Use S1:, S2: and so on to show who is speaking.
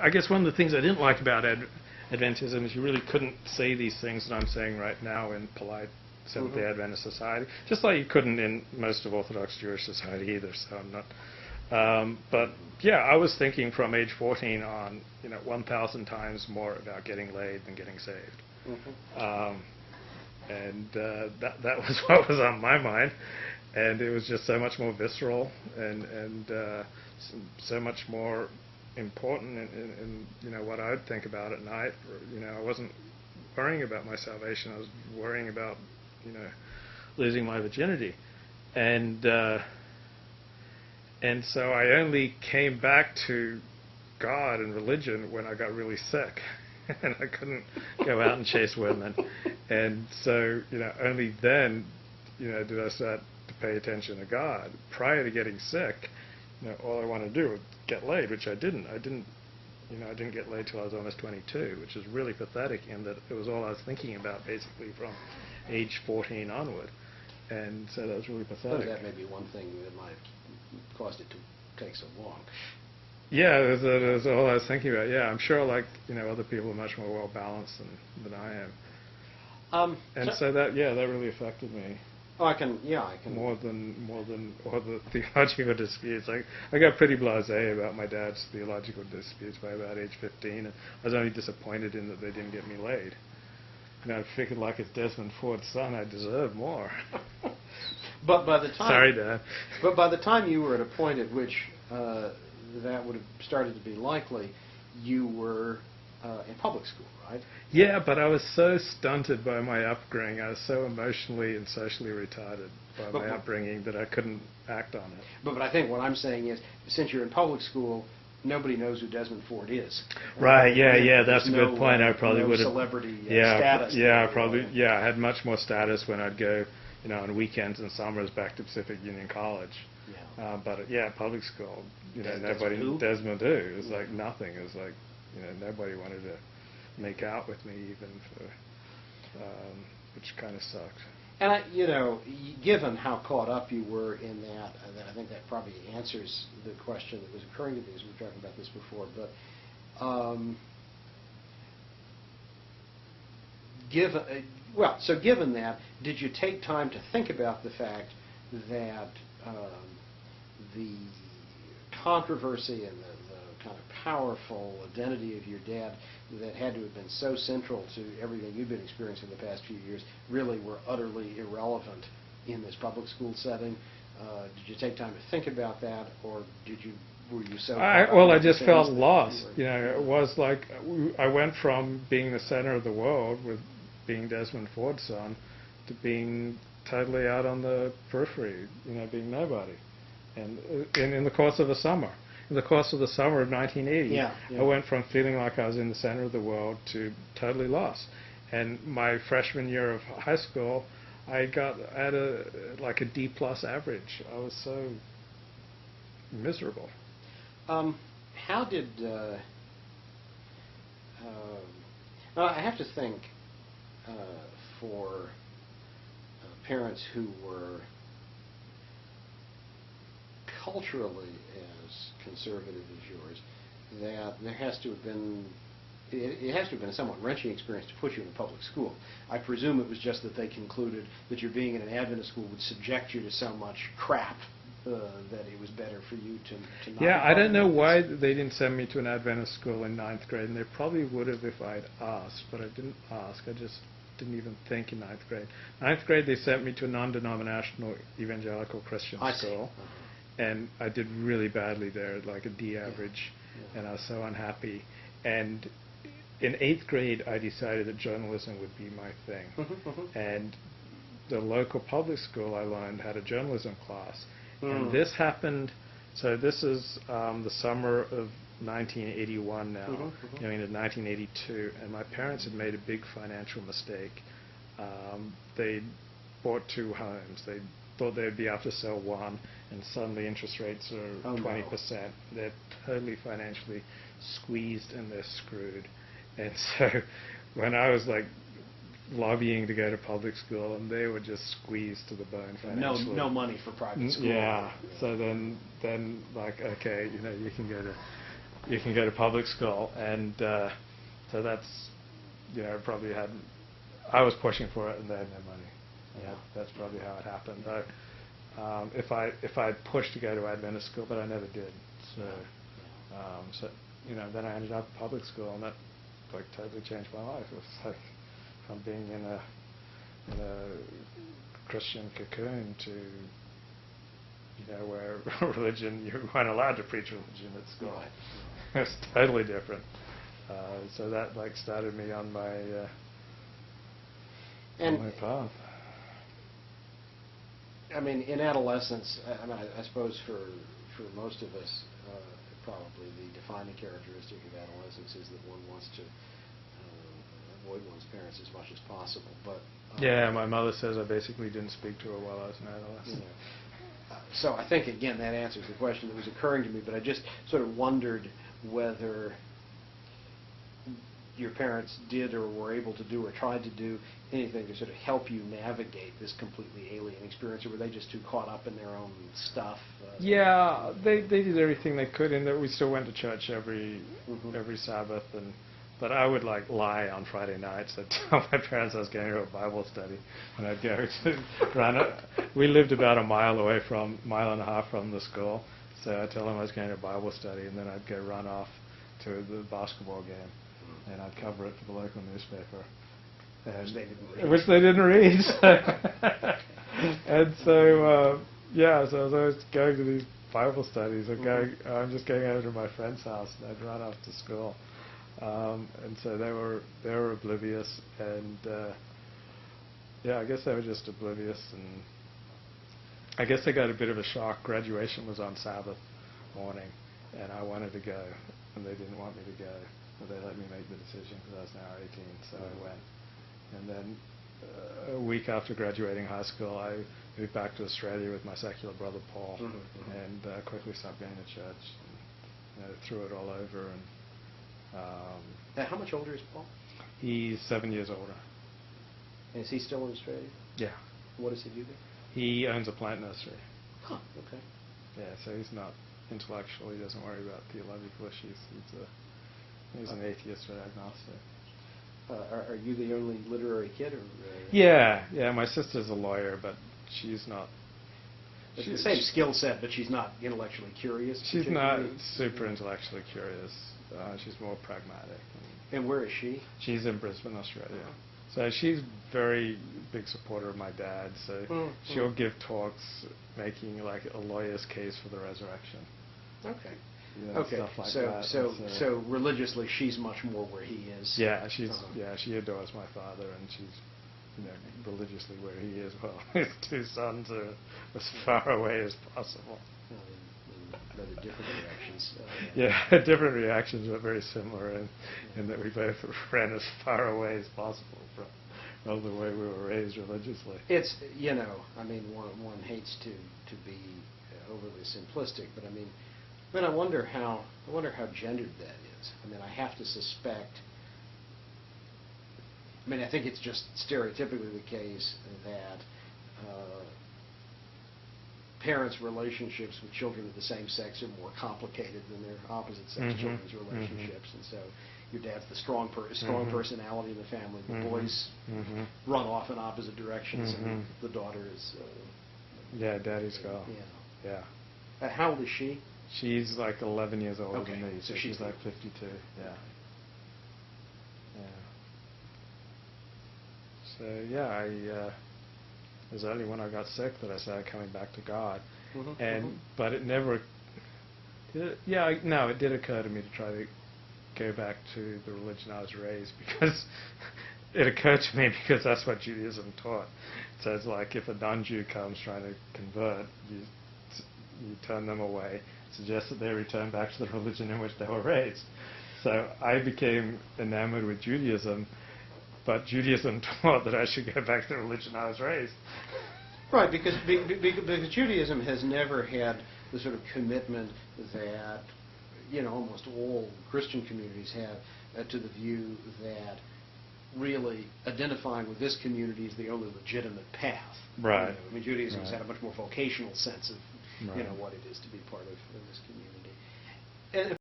S1: I guess one of the things I didn't like about Adventism is you really couldn't say these things that I'm saying right now in polite Seventh-day Adventist society, just like you couldn't in most of Orthodox Jewish society either. So I'm not. But yeah, I was thinking from age 14 on, 1,000 times more about getting laid than getting saved, and that was what was on my mind, and it was just so much more visceral and so much more important in what I'd think about at night. I wasn't worrying about my salvation. I was worrying about losing my virginity, and so I only came back to God and religion when I got really sick, and I couldn't go out and chase women, and so only then did I start to pay attention to God. Prior to getting sick, all I wanted to do was get laid, which I didn't. I didn't get laid till I was almost 22, which is really pathetic in that it was all I was thinking about basically from age 14 onward, and so that was really pathetic.
S2: That may be one thing that might have caused it to take so long.
S1: Yeah, that's all I was thinking about. Yeah, I'm sure other people are much more well balanced than I am. And so that really affected me.
S2: Oh, I can.
S1: More than all the theological disputes. I got pretty blasé about my dad's theological disputes by about age 15, and I was only disappointed in that they didn't get me laid. I figured as Desmond Ford's son, I deserved more.
S2: But by the time,
S1: sorry, Dad.
S2: But by the time you were at a point at which that would have started to be likely, you were in public school, right?
S1: Yeah, but I was so stunted by my upbringing. I was so emotionally and socially retarded by my upbringing that I couldn't act on it.
S2: But I think what I'm saying is, since you're in public school, nobody knows who Desmond Ford is.
S1: Right, yeah, that's a good point. I probably would have...
S2: celebrity status.
S1: I had much more status when I'd go, on weekends and summers back to Pacific Union College.
S2: Yeah.
S1: But public school, nobody...
S2: Desmond who?
S1: It was like nothing. It was like, nobody wanted to make out with me even for... which kind of sucked.
S2: And, given how caught up you were in that, I think that probably answers the question that was occurring to me as we were talking about this before. But given that, did you take time to think about the fact that the controversy and the kind of powerful identity of your dad that had to have been so central to everything you've been experiencing the past few years really were utterly irrelevant in this public school setting? Did you take time to think about that, or were you so...
S1: I just felt lost. It was like I went from being the center of the world with being Desmond Ford's son to being totally out on the periphery, being nobody. And in the course of the summer. In the course of the summer of 1980, I went from feeling like I was in the center of the world to totally lost. And my freshman year of high school, I had a D+ average. I was so miserable.
S2: How did... I have to think for parents who were culturally as conservative as yours, that there has to have been, it has to have been a somewhat wrenching experience to put you in a public school. I presume it was just that they concluded that your being in an Adventist school would subject you to so much crap that it was better for you to not...
S1: Yeah, I don't know why they didn't send me to an Adventist school in 9th grade, and they probably would have if I'd asked, but I didn't ask. I just didn't even think in 9th grade. 9th grade, they sent me to a non-denominational evangelical Christian school. And I did really badly there, like a D average, and I was so unhappy. And in 8th grade, I decided that journalism would be my thing. And the local public school I learned had a journalism class. And this happened, so this is the summer of 1981 now, going into 1982, and my parents had made a big financial mistake. They bought 2 homes. They thought they'd be able to sell one, and suddenly interest rates are 20%. No. They're totally financially squeezed and they're screwed. And so when I was lobbying to go to public school, and they were just squeezed to the bone financially.
S2: No money for private school.
S1: Yeah. So then okay, you can go to you can go to public school, and so that's, probably had. I was pushing for it, and they had no money.
S2: Yeah.
S1: That's probably how it happened. If I pushed to go to Adventist school, but I never did. So, then I ended up in public school, and that totally changed my life. It was like from being in a Christian cocoon to where religion, you weren't allowed to preach religion at school.
S2: Right.
S1: It's totally different. So that started me on my path.
S2: I mean, in adolescence, I suppose for most of us, probably the defining characteristic of adolescence is that one wants to avoid one's parents as much as possible. But
S1: yeah, my mother says I basically didn't speak to her while I was an adolescent.
S2: So I think, again, that answers the question that was occurring to me, but I just sort of wondered whether your parents did or were able to do or tried to do anything to sort of help you navigate this completely alien experience, or were they just too caught up in their own stuff?
S1: Yeah, they did everything they could, and that we still went to church every Sabbath, but I would lie on Friday nights. I'd tell my parents I was going to a Bible study, and I'd go to run it. We lived about a mile and a half from the school, so I'd tell them I was going to a Bible study, and then I'd go run off to the basketball game, and I'd cover it for the local newspaper. Which they didn't read. And so, so I was always going to these Bible studies, or I'm just going over to my friend's house, and I'd run off to school. And so they were oblivious, and I guess they were just oblivious, and I guess they got a bit of a shock. Graduation was on Sabbath morning, and I wanted to go, and they didn't want me to go, but they let me make the decision because I was now 18, so I went. And then a week after graduating high school, I moved back to Australia with my secular brother Paul, and quickly stopped going to church, and threw it all over. And
S2: how much older is Paul?
S1: He's 7 years older.
S2: And is he still in Australia?
S1: Yeah.
S2: What does he do there?
S1: He owns a plant nursery.
S2: Huh, okay.
S1: Yeah, so he's not intellectual. He doesn't worry about theological issues. He's an atheist or agnostic.
S2: Are you the only literary kid? Or,
S1: Yeah. My sister's a lawyer, but she's not.
S2: It's the same skill set, but she's not intellectually curious.
S1: She's not super intellectually curious. She's more pragmatic.
S2: And where is she?
S1: She's in Brisbane, Australia. So she's very big supporter of my dad. So she'll give talks making a lawyer's case for the resurrection.
S2: Okay.
S1: Stuff like
S2: so
S1: that.
S2: So religiously, she's much more where he is.
S1: Yeah, she adores my father, and she's religiously where he is. Well, his two sons are as far away as possible.
S2: Rather different reactions.
S1: Different reactions, but very similar in that we both ran as far away as possible from the way we were raised religiously.
S2: It's one hates to be overly simplistic, but I wonder how gendered that is. I have to suspect. I think it's just stereotypically the case that parents' relationships with children of the same sex are more complicated than their opposite sex children's relationships, and so your dad's the strong personality in the family. The boys run off in opposite directions, and the daughter is.
S1: Daddy's girl. Yeah.
S2: How old is she?
S1: She's 11 years older than me, so she's 52. Yeah. So it was only when I got sick that I started coming back to God, but it never. It did occur to me to try to go back to the religion I was raised, because it occurred to me because that's what Judaism taught. So it's like if a non-Jew comes trying to convert, you turn them away, suggest that they return back to the religion in which they were raised. So I became enamored with Judaism, but Judaism taught that I should go back to the religion I was raised.
S2: Right, because Judaism has never had the sort of commitment that almost all Christian communities have to the view that really identifying with this community is the only legitimate path.
S1: Right.
S2: Judaism has had a much more vocational sense of what it is to be part of this community. And